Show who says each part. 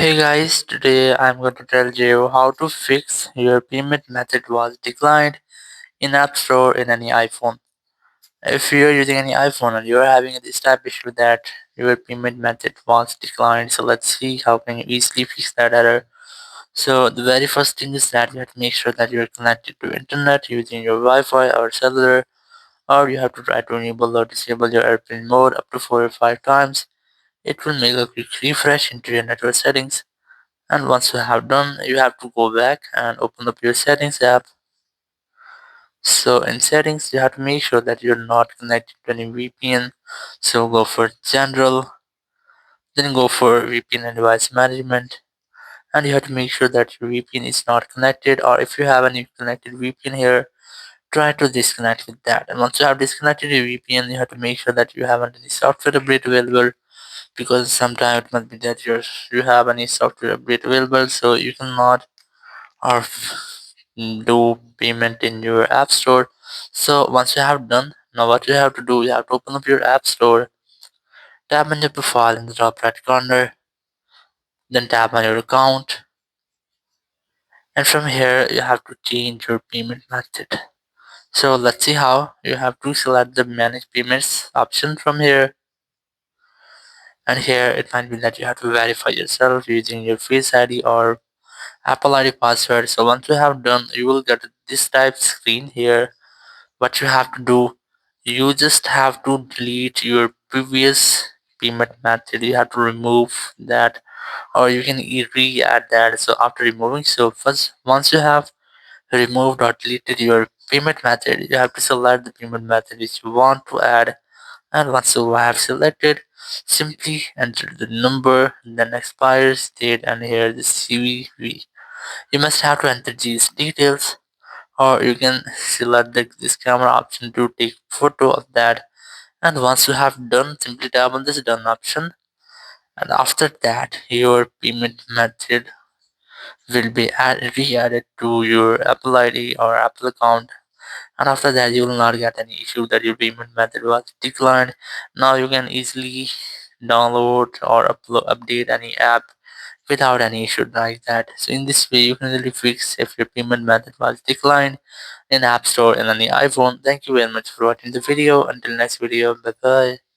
Speaker 1: Hey guys, today I'm going to tell you how to fix your payment method was declined in App Store in any iPhone. If you're using any iPhone and you're having this type issue that your payment method was declined, so let's see how can you easily fix that error. So the very first thing is that you have to make sure that you're connected to internet using your Wi-Fi or cellular, or you have to try to enable or disable your airplane mode up to 4 or 5 times. It will make a quick refresh into your network settings. And once you have done, you have to go back and open up your settings app. So in settings, you have to make sure that you're not connected to any VPN. So go for general, then go for VPN and device management. And you have to make sure that your VPN is not connected, or if you have any connected VPN here, try to disconnect with that. And once you have disconnected your VPN, you have to make sure that you haven't any software update available, because sometimes it might be that you have any software update available, so you cannot or do payment in your app store. So once you have done, now what you have to do, you have to open up your app store, tap on your profile in the top right corner, then tap on your account, and from here you have to change your payment method. So let's see how. You have to select the manage payments option from here, and here it might be that you have to verify yourself using your face ID or Apple ID password. So once you have done, you will get this type screen here. What you have to do, you just have to delete your previous payment method. You have to remove that, or you can re-add that. So after removing, so first once you have removed or deleted your payment method, you have to select the payment method which you want to add. And once you have selected, simply enter the number, then expires date, and here the CVV. You must have to enter these details, or you can select this camera option to take photo of that. And once you have done, simply tap on this done option, and after that your payment method will be re-added to your Apple ID or Apple account. And after that you will not get any issue that your payment method was declined. Now you can easily download or update any app without any issue like that. So in this way you can really fix if your payment method was declined in App Store and on the iPhone. Thank you very much for watching the video. Until next video, bye bye.